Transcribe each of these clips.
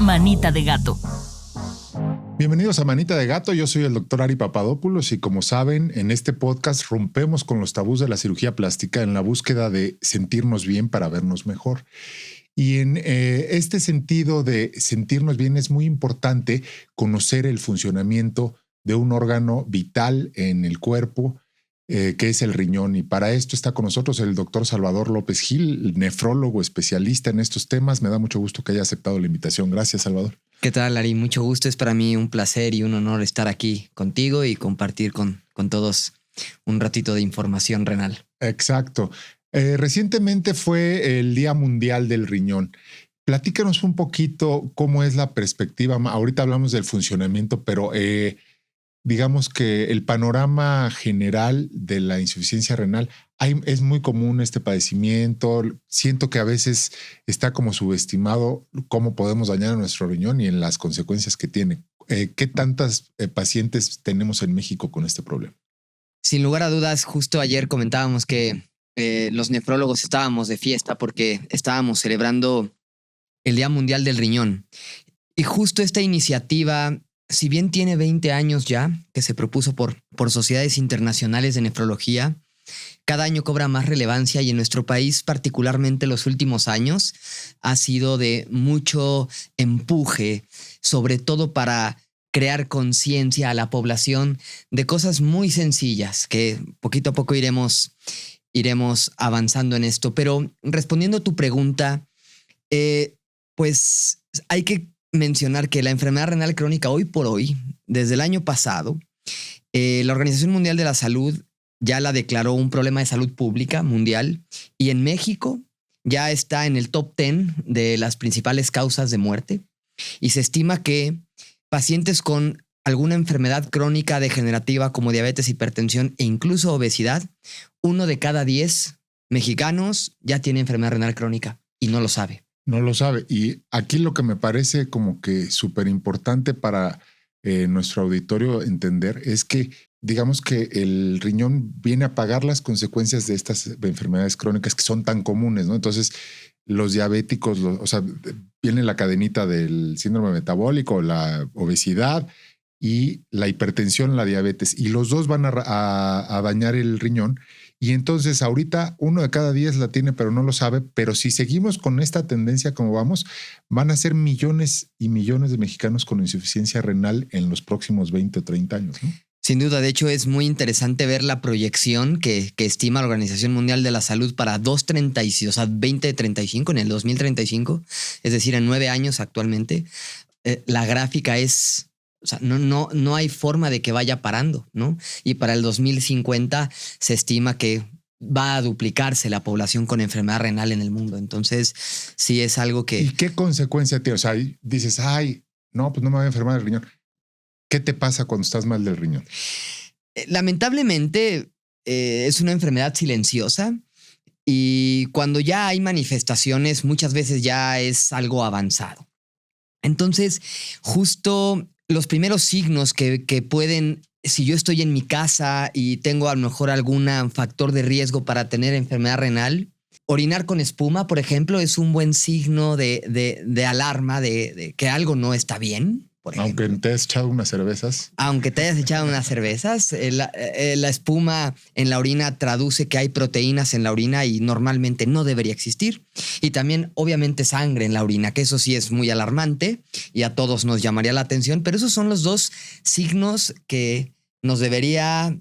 Manita de Gato. Bienvenidos a Manita de Gato, yo soy el doctor Ari Papadopoulos y como saben, en este podcast rompemos con los tabús de la cirugía plástica en la búsqueda de sentirnos bien para vernos mejor. Y en este sentido de sentirnos bien es muy importante conocer el funcionamiento de un órgano vital en el cuerpo, que es el riñón. Y para esto está con nosotros el doctor Salvador López Gil, nefrólogo especialista en estos temas. Me da mucho gusto que haya aceptado la invitación. Gracias, Salvador. ¿Qué tal, Ari? Mucho gusto. Es para mí un placer y un honor estar aquí contigo y compartir con todos un ratito de información renal. Exacto. Recientemente fue el Día Mundial del Riñón. Platícanos un poquito cómo es la perspectiva. Ahorita hablamos del funcionamiento, pero digamos que el panorama general de la insuficiencia renal, es muy común este padecimiento. Siento que a veces está como subestimado cómo podemos dañar a nuestro riñón y en las consecuencias que tiene. ¿Qué tantas pacientes tenemos en México con este problema? Sin lugar a dudas, justo ayer comentábamos que los nefrólogos estábamos de fiesta porque estábamos celebrando el Día Mundial del Riñón. Y justo esta iniciativa, si bien tiene 20 años ya, que se propuso por sociedades internacionales de nefrología, cada año cobra más relevancia y en nuestro país, particularmente los últimos años, ha sido de mucho empuje, sobre todo para crear conciencia a la población de cosas muy sencillas que poquito a poco iremos avanzando en esto. Pero respondiendo a tu pregunta, pues hay que mencionar que la enfermedad renal crónica hoy por hoy, desde el año pasado, la Organización Mundial de la Salud ya la declaró un problema de salud pública mundial y en México ya está en el top 10 de las principales causas de muerte y se estima que pacientes con alguna enfermedad crónica degenerativa como diabetes, hipertensión e incluso obesidad, 1 de cada 10 mexicanos ya tiene enfermedad renal crónica y no lo sabe. No lo sabe. Y aquí lo que me parece como que súper importante para nuestro auditorio entender es que digamos que el riñón viene a pagar las consecuencias de estas enfermedades crónicas que son tan comunes, ¿no? Entonces, los diabéticos, viene la cadenita del síndrome metabólico, la obesidad y la hipertensión, la diabetes, y los dos van a dañar el riñón. Y entonces ahorita 1 de cada 10 la tiene, pero no lo sabe. Pero si seguimos con esta tendencia como vamos, van a ser millones y millones de mexicanos con insuficiencia renal en los próximos 20 o 30 años, ¿no? Sin duda, de hecho es muy interesante ver la proyección que estima la Organización Mundial de la Salud para 2035, en el 2035, es decir, en 9 años actualmente. La gráfica es, o sea, no hay forma de que vaya parando, ¿no? Y para el 2050 se estima que va a duplicarse la población con enfermedad renal en el mundo. Entonces, sí es algo que... ¿Y qué consecuencia tiene? O sea, dices, no, pues no me voy a enfermar del riñón. ¿Qué te pasa cuando estás mal del riñón? Lamentablemente es una enfermedad silenciosa y cuando ya hay manifestaciones muchas veces ya es algo avanzado. Entonces, justo los primeros signos que pueden, si yo estoy en mi casa y tengo a lo mejor algún factor de riesgo para tener enfermedad renal, orinar con espuma, por ejemplo, es un buen signo de alarma de que algo no está bien. Aunque te hayas echado unas cervezas. Aunque te hayas echado unas cervezas, la espuma en la orina traduce que hay proteínas en la orina y normalmente no debería existir. Y también, obviamente, sangre en la orina, que eso sí es muy alarmante y a todos nos llamaría la atención. Pero esos son los dos signos que nos debería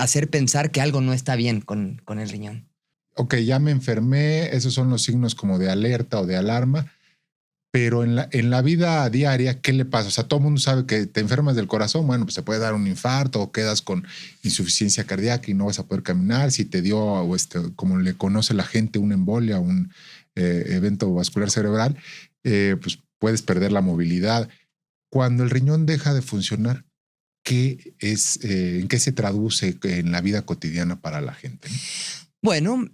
hacer pensar que algo no está bien con el riñón. Ok, ya me enfermé. Esos son los signos como de alerta o de alarma. Pero en la vida diaria, ¿qué le pasa? O sea, todo el mundo sabe que te enfermas del corazón, bueno, pues te puede dar un infarto o quedas con insuficiencia cardíaca y no vas a poder caminar. Si te dio, como le conoce la gente, una embolia, un evento vascular cerebral, pues puedes perder la movilidad. Cuando el riñón deja de funcionar, ¿en qué se traduce en la vida cotidiana para la gente, ¿no? Bueno,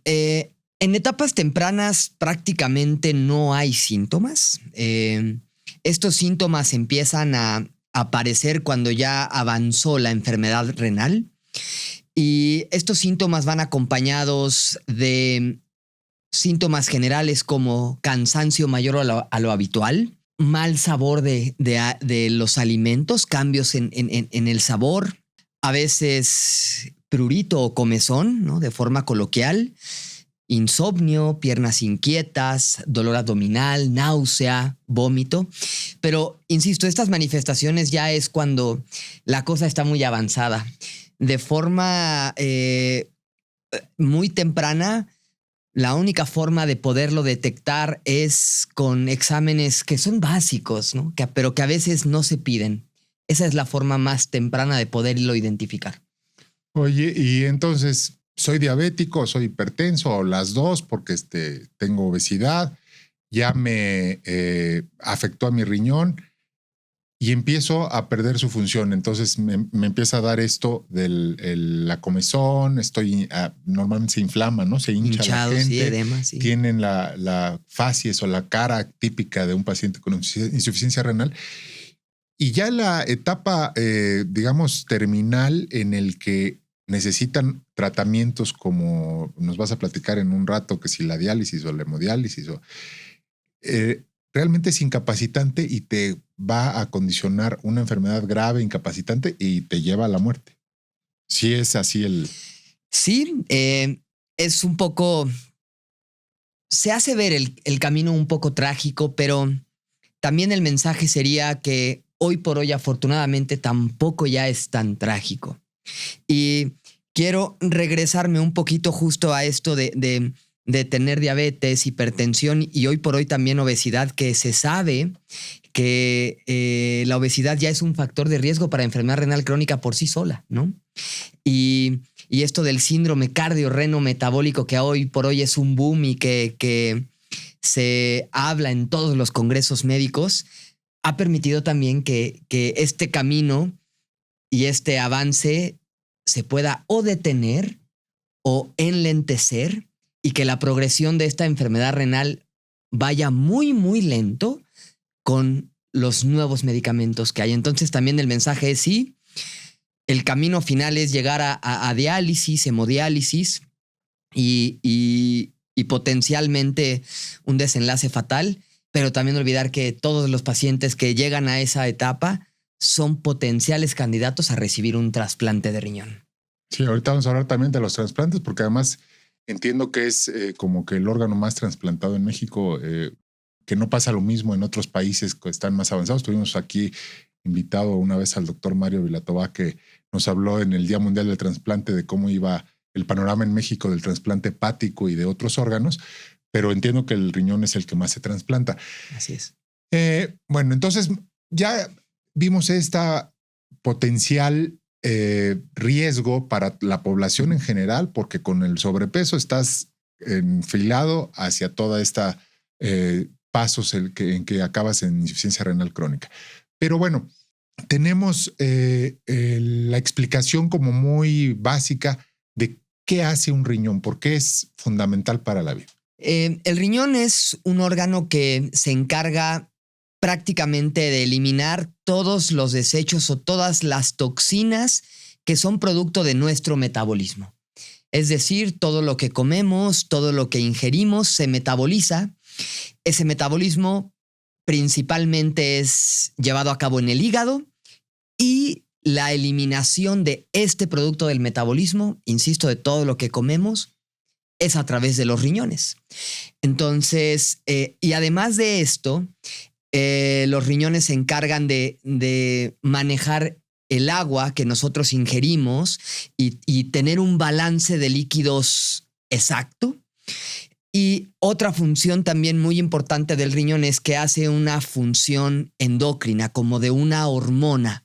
en etapas tempranas prácticamente no hay síntomas. Estos síntomas empiezan a aparecer cuando ya avanzó la enfermedad renal y estos síntomas van acompañados de síntomas generales como cansancio mayor a lo habitual, mal sabor de los alimentos, cambios en el sabor, a veces prurito o comezón, ¿no? De forma coloquial, insomnio, piernas inquietas, dolor abdominal, náusea, vómito. Pero, insisto, estas manifestaciones ya es cuando la cosa está muy avanzada. De forma muy temprana, la única forma de poderlo detectar es con exámenes que son básicos, ¿no? Pero que a veces no se piden. Esa es la forma más temprana de poderlo identificar. Oye, y entonces, ¿soy diabético, soy hipertenso o las dos porque tengo obesidad? Ya me afectó a mi riñón y empiezo a perder su función. Entonces me empieza a dar esto de la comezón, normalmente se inflama, ¿no? Se hincha Hinchados, la gente. sí, edema, sí. Tienen la facies o la cara típica de un paciente con insuficiencia renal. Y ya la etapa, digamos, terminal en el que necesitan tratamientos como nos vas a platicar en un rato, que si la diálisis o la hemodiálisis, realmente es incapacitante y te va a condicionar una enfermedad grave, incapacitante y te lleva a la muerte. Sí es así Sí, es un poco... Se hace ver el camino un poco trágico, pero también el mensaje sería que hoy por hoy, afortunadamente, tampoco ya es tan trágico. Y quiero regresarme un poquito justo a esto de tener diabetes, hipertensión y hoy por hoy también obesidad, que se sabe que la obesidad ya es un factor de riesgo para enfermedad renal crónica por sí sola, ¿no? Y esto del síndrome cardiorreno-metabólico, que hoy por hoy es un boom y que se habla en todos los congresos médicos, ha permitido también que este camino y este avance se pueda o detener o enlentecer y que la progresión de esta enfermedad renal vaya muy, muy lento con los nuevos medicamentos que hay. Entonces también el mensaje es sí, el camino final es llegar a diálisis, hemodiálisis y potencialmente un desenlace fatal, pero también olvidar que todos los pacientes que llegan a esa etapa son potenciales candidatos a recibir un trasplante de riñón. Sí, ahorita vamos a hablar también de los trasplantes, porque además entiendo que es como que el órgano más trasplantado en México, que no pasa lo mismo en otros países que están más avanzados. Tuvimos aquí invitado una vez al doctor Mario Vilatobá, que nos habló en el Día Mundial del Trasplante de cómo iba el panorama en México del trasplante hepático y de otros órganos, pero entiendo que el riñón es el que más se trasplanta. Así es. Bueno, entonces ya vimos esta potencial riesgo para la población en general, porque con el sobrepeso estás enfilado hacia toda esta pasos en que acabas en insuficiencia renal crónica. Pero bueno, tenemos la explicación como muy básica de qué hace un riñón, por qué es fundamental para la vida. El riñón es un órgano que se encarga prácticamente de eliminar todos los desechos o todas las toxinas que son producto de nuestro metabolismo. Es decir, todo lo que comemos, todo lo que ingerimos se metaboliza. Ese metabolismo principalmente es llevado a cabo en el hígado y la eliminación de este producto del metabolismo, insisto, de todo lo que comemos, es a través de los riñones. Entonces, y además de esto, los riñones se encargan de manejar el agua que nosotros ingerimos y tener un balance de líquidos exacto. Y otra función también muy importante del riñón es que hace una función endocrina, como de una hormona.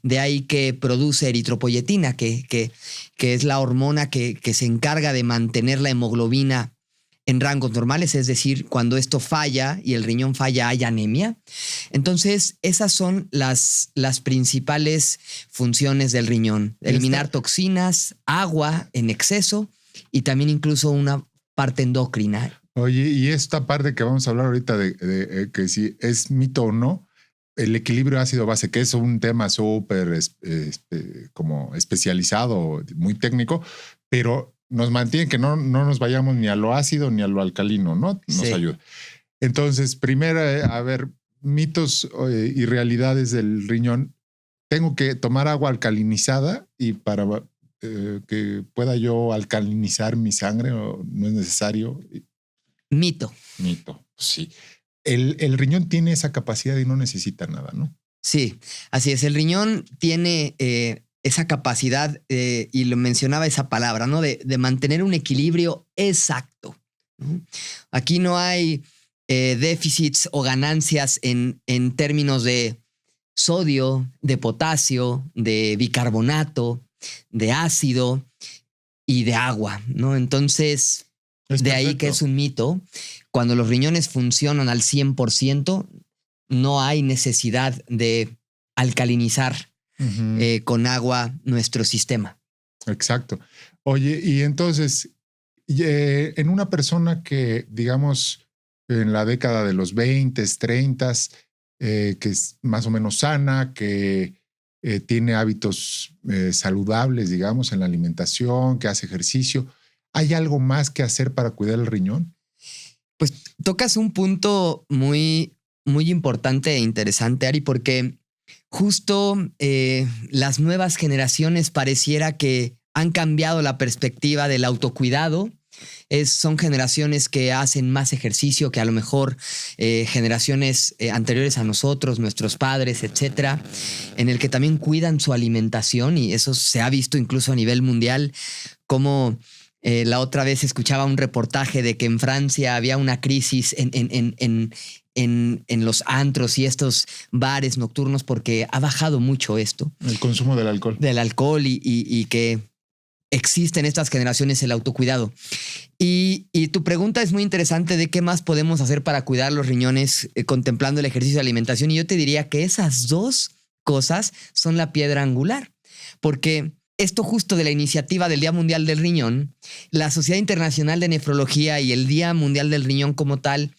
De ahí que produce eritropoyetina, que es la hormona que se encarga de mantener la hemoglobina en rangos normales, es decir, cuando esto falla y el riñón falla hay anemia. Entonces, esas son las principales funciones del riñón. Eliminar toxinas, agua en exceso y también incluso una parte endocrina. Oye, y esta parte que vamos a hablar ahorita de que si es mito o no, el equilibrio ácido-base, que es un tema súper como especializado, muy técnico, pero nos mantiene que no nos vayamos ni a lo ácido ni a lo alcalino, ¿no? Nos ayuda. Entonces, primero, a ver, mitos y realidades del riñón. Tengo que tomar agua alcalinizada y para que pueda yo alcalinizar mi sangre, o no es necesario. Mito. Mito, sí. El riñón tiene esa capacidad y no necesita nada, ¿no? Sí, así es. El riñón tiene esa capacidad, y lo mencionaba esa palabra, ¿no? De mantener un equilibrio exacto, ¿no? Aquí no hay déficits o ganancias en términos de sodio, de potasio, de bicarbonato, de ácido y de agua, ¿no? Entonces, Es de ahí perfecto. que es un mito. Cuando los riñones funcionan al 100%, no hay necesidad de alcalinizar con agua nuestro sistema. Exacto. Oye, y entonces, en una persona que, digamos, en la década de los 20, 30, que es más o menos sana, que tiene hábitos saludables, digamos, en la alimentación, que hace ejercicio, ¿hay algo más que hacer para cuidar el riñón? Pues tocas un punto muy, muy importante e interesante, Ari, porque justo las nuevas generaciones pareciera que han cambiado la perspectiva del autocuidado. Son generaciones que hacen más ejercicio que a lo mejor generaciones anteriores a nosotros, nuestros padres, etcétera, en el que también cuidan su alimentación, y eso se ha visto incluso a nivel mundial, como la otra vez escuchaba un reportaje de que en Francia había una crisis en los antros y estos bares nocturnos porque ha bajado mucho esto. El consumo del alcohol. Del alcohol y que existe en estas generaciones el autocuidado. Y tu pregunta es muy interesante de qué más podemos hacer para cuidar los riñones contemplando el ejercicio de alimentación. Y yo te diría que esas dos cosas son la piedra angular, porque esto justo de la iniciativa del Día Mundial del Riñón, la Sociedad Internacional de Nefrología y el Día Mundial del Riñón como tal,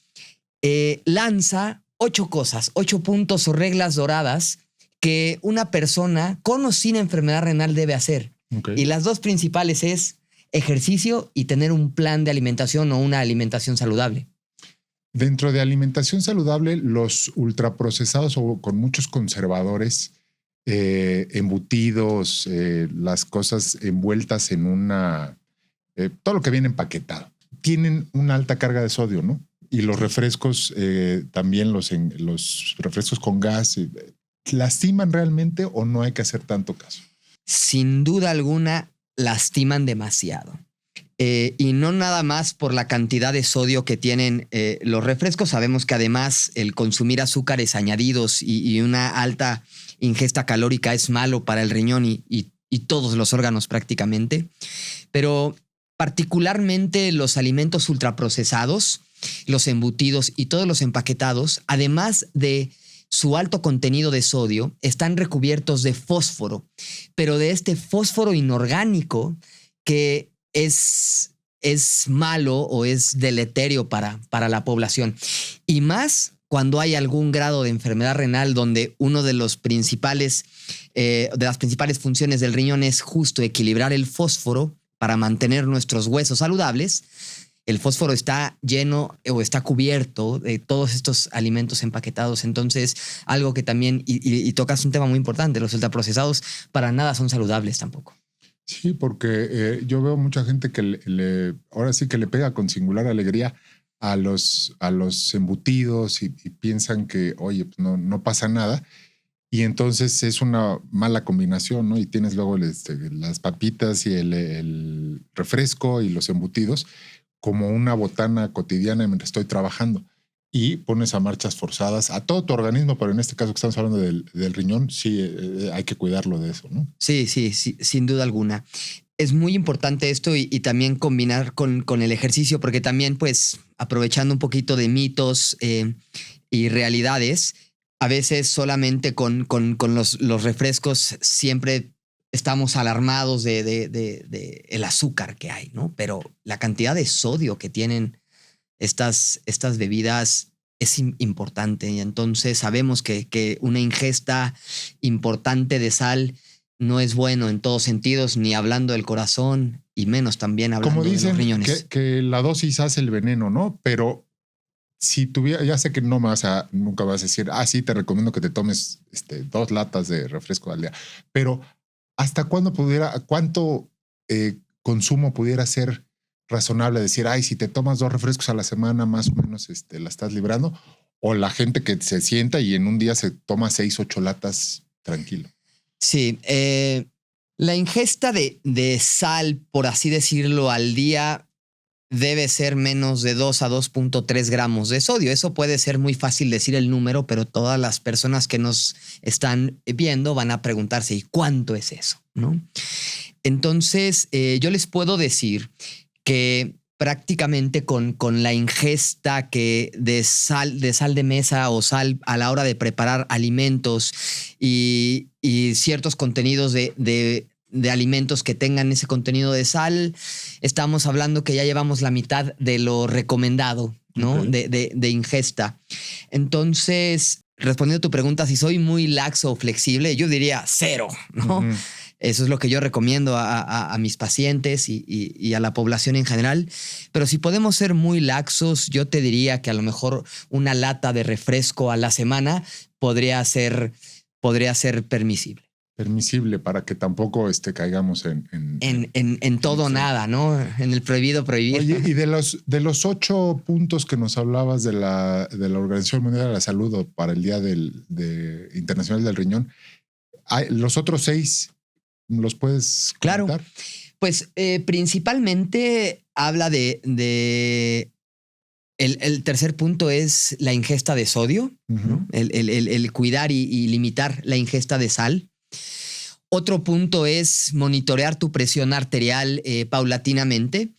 lanza 8 cosas, 8 puntos o reglas doradas que una persona con o sin enfermedad renal debe hacer. Okay. Y las dos principales es ejercicio y tener un plan de alimentación o una alimentación saludable. Dentro de alimentación saludable, los ultraprocesados o con muchos conservadores, embutidos, las cosas envueltas en todo lo que viene empaquetado, tienen una alta carga de sodio, ¿no? Y los refrescos, también los refrescos con gas, ¿lastiman realmente o no hay que hacer tanto caso? Sin duda alguna, lastiman demasiado. Y no nada más por la cantidad de sodio que tienen los refrescos. Sabemos que además el consumir azúcares añadidos y una alta ingesta calórica es malo para el riñón y todos los órganos prácticamente. Pero particularmente los alimentos ultraprocesados, los embutidos y todos los empaquetados, además de su alto contenido de sodio, están recubiertos de fósforo, pero de este fósforo inorgánico que es malo o es deleterio para la población. Y más cuando hay algún grado de enfermedad renal donde uno de las principales funciones del riñón es justo equilibrar el fósforo para mantener nuestros huesos saludables. El fósforo está lleno o está cubierto de todos estos alimentos empaquetados. Entonces, algo que también, y tocas un tema muy importante, los ultraprocesados para nada son saludables tampoco. Sí, porque yo veo mucha gente que ahora sí que le pega con singular alegría a los embutidos y piensan que, oye, pues no pasa nada. Y entonces es una mala combinación, ¿no? Y tienes luego las papitas y el refresco y los embutidos como una botana cotidiana mientras estoy trabajando, y pones a marchas forzadas a todo tu organismo, pero en este caso que estamos hablando del riñón, sí hay que cuidarlo de eso, ¿no? Sí, sin duda alguna. Es muy importante esto y también combinar con el ejercicio, porque también, pues, aprovechando un poquito de mitos y realidades, a veces solamente con los refrescos siempre estamos alarmados de el azúcar que hay, ¿no? Pero la cantidad de sodio que tienen estas bebidas es importante, y entonces sabemos que una ingesta importante de sal no es bueno en todos sentidos, ni hablando del corazón y menos también hablando Como dicen, de los riñones. que la dosis hace el veneno, ¿no? Pero si tuviera, ya sé que nunca vas a decir, sí, te recomiendo que te tomes 2 latas de refresco al día, pero ¿hasta cuánto consumo pudiera ser razonable decir, si te tomas 2 refrescos a la semana, más o menos la estás librando? O la gente que se sienta y en un día se toma 6, 8 latas tranquilo. Sí, la ingesta de sal, por así decirlo, al día debe ser menos de 2 a 2.3 gramos de sodio. Eso puede ser muy fácil decir el número, pero todas las personas que nos están viendo van a preguntarse, ¿y cuánto es eso? ¿No? Entonces, yo les puedo decir que prácticamente con la ingesta de sal de mesa o sal a la hora de preparar alimentos y ciertos contenidos de alimentos que tengan ese contenido de sal, estamos hablando que ya llevamos la mitad de lo recomendado, ¿no? Okay. De ingesta. Entonces, respondiendo a tu pregunta, si soy muy laxo o flexible, yo diría 0, ¿no? Uh-huh. Eso es lo que yo recomiendo a mis pacientes y a la población en general. Pero si podemos ser muy laxos, yo te diría que a lo mejor una lata de refresco a la semana podría ser permisible. Permisible para que tampoco caigamos en todo nada, ¿no? En el prohibido prohibir. Oye, y de los 8 puntos que nos hablabas de la Organización Mundial de la Salud para el Día Internacional del Riñón, los otros 6 los puedes comentar. Claro, pues principalmente habla de el tercer punto es la ingesta de sodio, uh-huh. ¿no? El cuidar y limitar la ingesta de sal. Otro punto es monitorear tu presión arterial paulatinamente.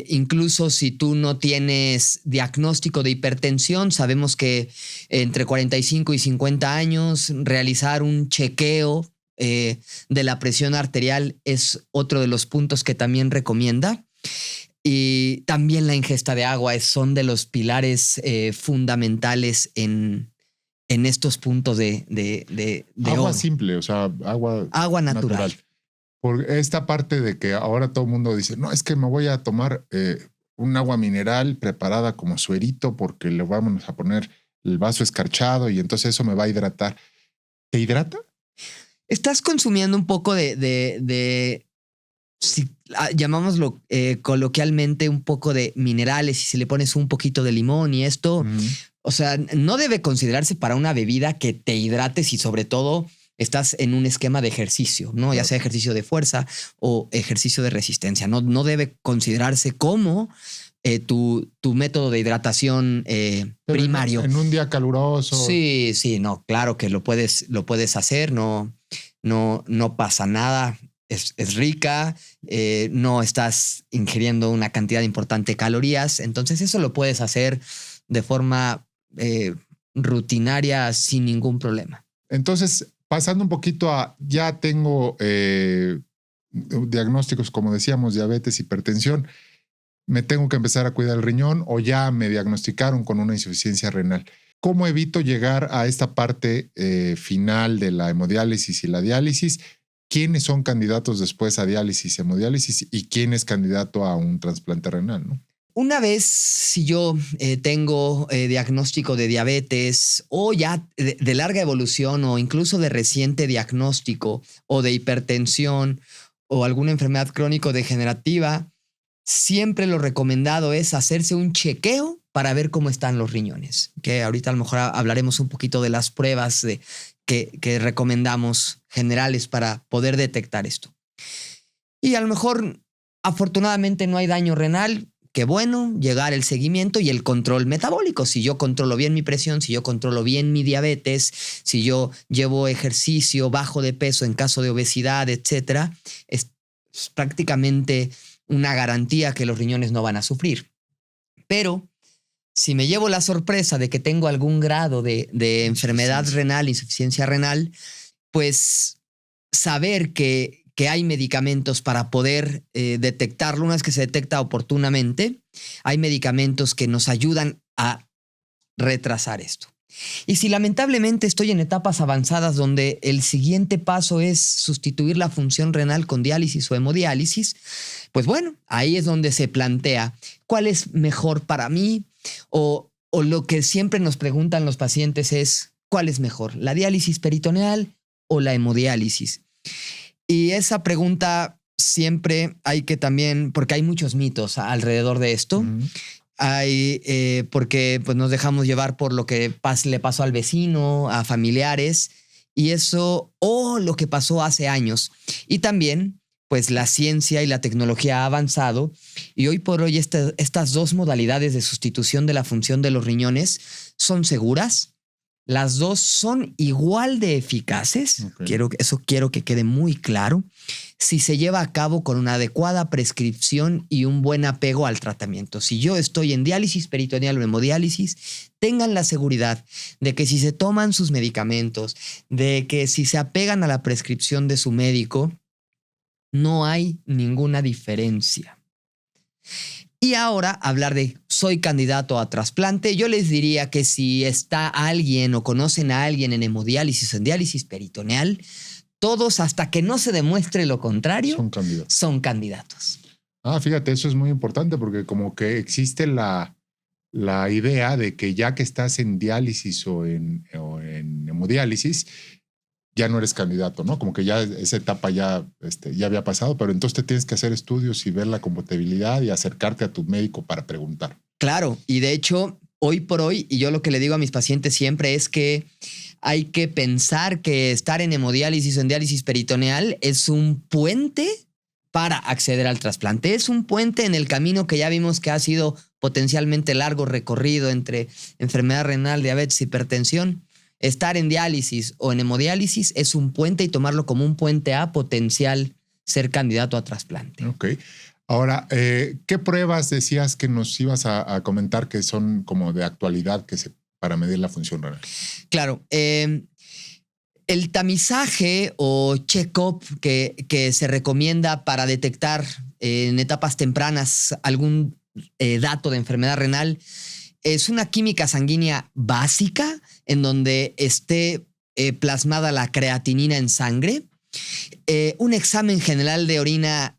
Incluso si tú no tienes diagnóstico de hipertensión, sabemos que entre 45 y 50 años realizar un chequeo de la presión arterial es otro de los puntos que también recomienda. Y también la ingesta de agua son de los pilares fundamentales en estos puntos de agua simple, o sea, agua natural. Por esta parte de que ahora todo el mundo dice, no, es que me voy a tomar un agua mineral preparada como suerito porque le vamos a poner el vaso escarchado y entonces eso me va a hidratar. ¿Te hidrata? Estás consumiendo un poco si llamámoslo coloquialmente, un poco de minerales y si le pones un poquito de limón y esto, o sea, no debe considerarse para una bebida que te hidrates y sobre todo estás en un esquema de ejercicio, ¿no? Claro. Ya sea ejercicio de fuerza o ejercicio de resistencia. No debe considerarse como tu método de hidratación primario. En un día caluroso. Sí, no, claro que lo puedes hacer, no pasa nada. Es rica, no estás ingiriendo una cantidad importante de calorías, entonces eso lo puedes hacer de forma rutinaria sin ningún problema. Entonces, pasando un poquito ya tengo diagnósticos, como decíamos, diabetes, hipertensión, me tengo que empezar a cuidar el riñón o ya me diagnosticaron con una insuficiencia renal. ¿Cómo evito llegar a esta parte final de la hemodiálisis y la diálisis? ¿Quiénes son candidatos después a diálisis y hemodiálisis y quién es candidato a un trasplante renal, ¿no? Una vez, si yo tengo diagnóstico de diabetes o ya de larga evolución o incluso de reciente diagnóstico o de hipertensión o alguna enfermedad crónico-degenerativa, siempre lo recomendado es hacerse un chequeo para ver cómo están los riñones. Que ahorita a lo mejor hablaremos un poquito de las pruebas que recomendamos generales para poder detectar esto. Y a lo mejor, afortunadamente, no hay daño renal. Qué bueno, llegar el seguimiento y el control metabólico. Si yo controlo bien mi presión, si yo controlo bien mi diabetes, si yo llevo ejercicio, bajo de peso en caso de obesidad, etcétera, es prácticamente una garantía que los riñones no van a sufrir. Pero si me llevo la sorpresa de que tengo algún grado de enfermedad renal, insuficiencia renal, pues saber que hay medicamentos para poder detectarlo. Una vez que se detecta oportunamente, hay medicamentos que nos ayudan a retrasar esto. Y si lamentablemente estoy en etapas avanzadas donde el siguiente paso es sustituir la función renal con diálisis o hemodiálisis, pues bueno, ahí es donde se plantea cuál es mejor para mí, O lo que siempre nos preguntan los pacientes es, ¿cuál es mejor? ¿La diálisis peritoneal o la hemodiálisis? Y esa pregunta siempre hay que también, porque hay muchos mitos alrededor de esto. Porque pues, nos dejamos llevar por lo que le pasó al vecino, a familiares, y eso, o lo que pasó hace años. Y también, pues la ciencia y la tecnología ha avanzado, y hoy por hoy estas dos modalidades de sustitución de la función de los riñones son seguras. Las dos son igual de eficaces. Okay. Quiero que quede muy claro. Si se lleva a cabo con una adecuada prescripción y un buen apego al tratamiento. Si yo estoy en diálisis peritoneal o hemodiálisis, tengan la seguridad de que si se toman sus medicamentos, de que si se apegan a la prescripción de su médico, no hay ninguna diferencia. Y ahora hablar de soy candidato a trasplante, yo les diría que si está alguien o conocen a alguien en hemodiálisis o en diálisis peritoneal, todos hasta que no se demuestre lo contrario son candidatos. Fíjate, eso es muy importante porque como que existe la idea de que ya que estás en diálisis o en hemodiálisis, ya no eres candidato, ¿no? Como que ya esa etapa ya había pasado, pero entonces te tienes que hacer estudios y ver la compatibilidad y acercarte a tu médico para preguntar. Claro, y de hecho, hoy por hoy, y yo lo que le digo a mis pacientes siempre es que hay que pensar que estar en hemodiálisis o en diálisis peritoneal es un puente para acceder al trasplante. Es un puente en el camino que ya vimos que ha sido potencialmente largo recorrido entre enfermedad renal, diabetes, hipertensión. Estar en diálisis o en hemodiálisis es un puente y tomarlo como un puente a potencial ser candidato a trasplante. Ok. Ahora, ¿qué pruebas decías que nos ibas a comentar que son como de actualidad para medir la función renal? Claro. El tamizaje o check-up que se recomienda para detectar en etapas tempranas algún dato de enfermedad renal es una química sanguínea básica en donde esté plasmada la creatinina en sangre, un examen general de orina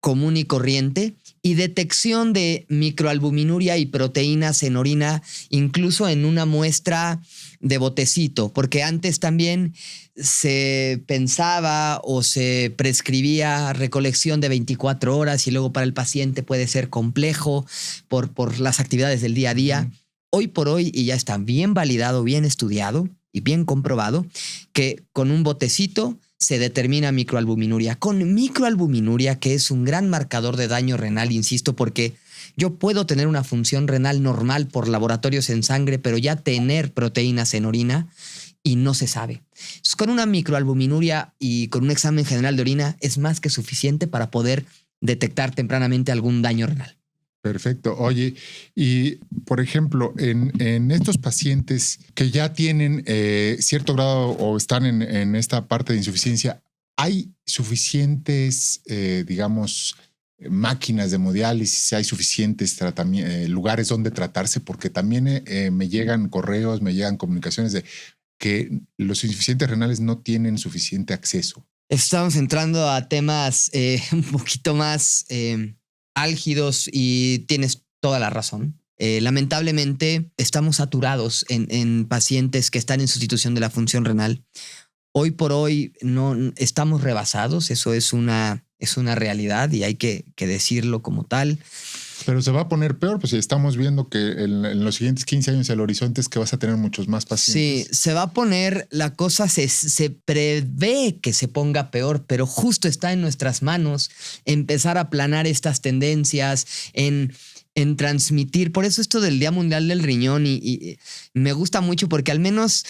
común y corriente y detección de microalbuminuria y proteínas en orina, incluso en una muestra de botecito, porque antes también se pensaba o se prescribía recolección de 24 horas y luego para el paciente puede ser complejo por las actividades del día a día. Hoy por hoy, y ya está bien validado, bien estudiado y bien comprobado, que con un botecito se determina microalbuminuria. Con microalbuminuria, que es un gran marcador de daño renal, insisto, porque yo puedo tener una función renal normal por laboratorios en sangre, pero ya tener proteínas en orina y no se sabe. Entonces, con una microalbuminuria y con un examen general de orina es más que suficiente para poder detectar tempranamente algún daño renal. Perfecto. Oye, y por ejemplo, en estos pacientes que ya tienen cierto grado o están en esta parte de insuficiencia, ¿hay suficientes, digamos, máquinas de hemodiálisis? ¿Hay suficientes lugares donde tratarse? Porque también me llegan correos, me llegan comunicaciones de que los insuficientes renales no tienen suficiente acceso. Estamos entrando a temas un poquito más álgidos y tienes toda la razón. Lamentablemente estamos saturados en pacientes que están en sustitución de la función renal. Hoy por hoy no estamos rebasados, eso es una realidad y hay que decirlo como tal. Pero se va a poner peor, pues estamos viendo que en los siguientes 15 años el horizonte es que vas a tener muchos más pacientes. Sí, se va a poner, la cosa se prevé que se ponga peor, pero justo está en nuestras manos empezar a aplanar estas tendencias, en transmitir. Por eso esto del Día Mundial del Riñón y me gusta mucho porque al menos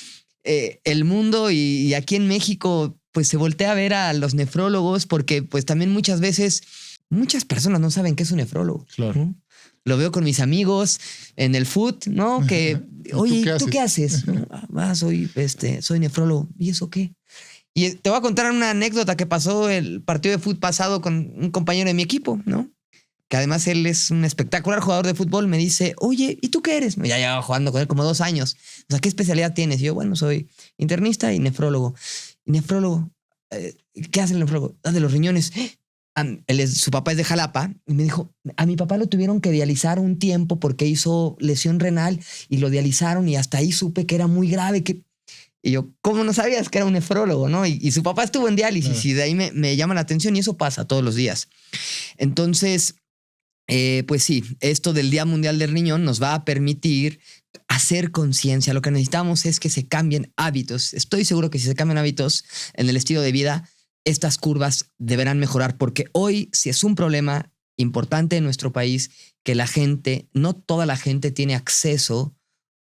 el mundo y aquí en México pues se voltea a ver a los nefrólogos porque pues también muchas veces muchas personas no saben qué es un nefrólogo. Claro. ¿No? Lo veo con mis amigos en el foot, ¿no? Que, oye, ¿tú qué haces? Soy nefrólogo. ¿Y eso qué? Y te voy a contar una anécdota que pasó el partido de fútbol pasado con un compañero de mi equipo, ¿no? Que además él es un espectacular jugador de fútbol. Me dice, oye, ¿y tú qué eres? Ya llevaba jugando con él como 2 años. O sea, ¿qué especialidad tienes? Y yo, bueno, soy internista y nefrólogo. ¿Y nefrólogo? ¿Qué hace el nefrólogo? De los riñones. Su papá es de Jalapa y me dijo, a mi papá lo tuvieron que dializar un tiempo porque hizo lesión renal y lo dializaron y hasta ahí supe que era muy grave. Y yo, ¿cómo no sabías que era un nefrólogo, no? Y su papá estuvo en diálisis y de ahí me llama la atención y eso pasa todos los días. Entonces, pues sí, esto del Día Mundial del Riñón nos va a permitir hacer conciencia. Lo que necesitamos es que se cambien hábitos. Estoy seguro que si se cambian hábitos en el estilo de vida, estas curvas deberán mejorar, porque hoy sí es un problema importante en nuestro país que la gente, no toda la gente tiene acceso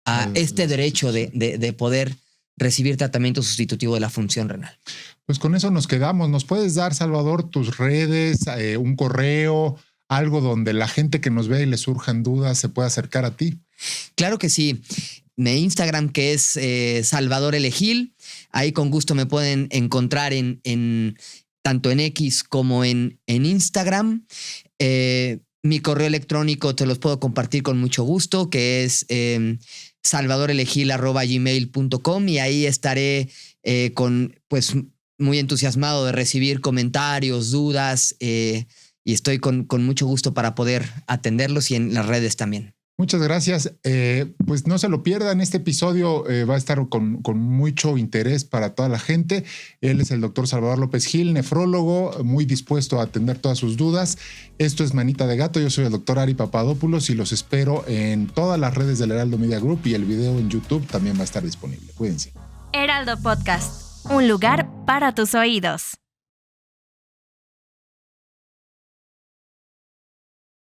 a este derecho de poder recibir tratamiento sustitutivo de la función renal. Pues con eso nos quedamos. ¿Nos puedes dar, Salvador, tus redes, un correo, algo donde la gente que nos ve y le surjan dudas se pueda acercar a ti? Claro que sí. Mi Instagram, que es Salvador L. Gil. Ahí con gusto me pueden encontrar tanto en X como en Instagram. Mi correo electrónico te los puedo compartir con mucho gusto, que es salvadorelegil@gmail.com, y ahí estaré pues muy entusiasmado de recibir comentarios, dudas, y estoy con mucho gusto para poder atenderlos y en las redes también. Muchas gracias. Pues no se lo pierdan. Este episodio va a estar con mucho interés para toda la gente. Él es el doctor Salvador López Gil, nefrólogo, muy dispuesto a atender todas sus dudas. Esto es Manita de Gato. Yo soy el doctor Ari Papadopoulos y los espero en todas las redes del Heraldo Media Group, y el video en YouTube también va a estar disponible. Cuídense. Heraldo Podcast, un lugar para tus oídos.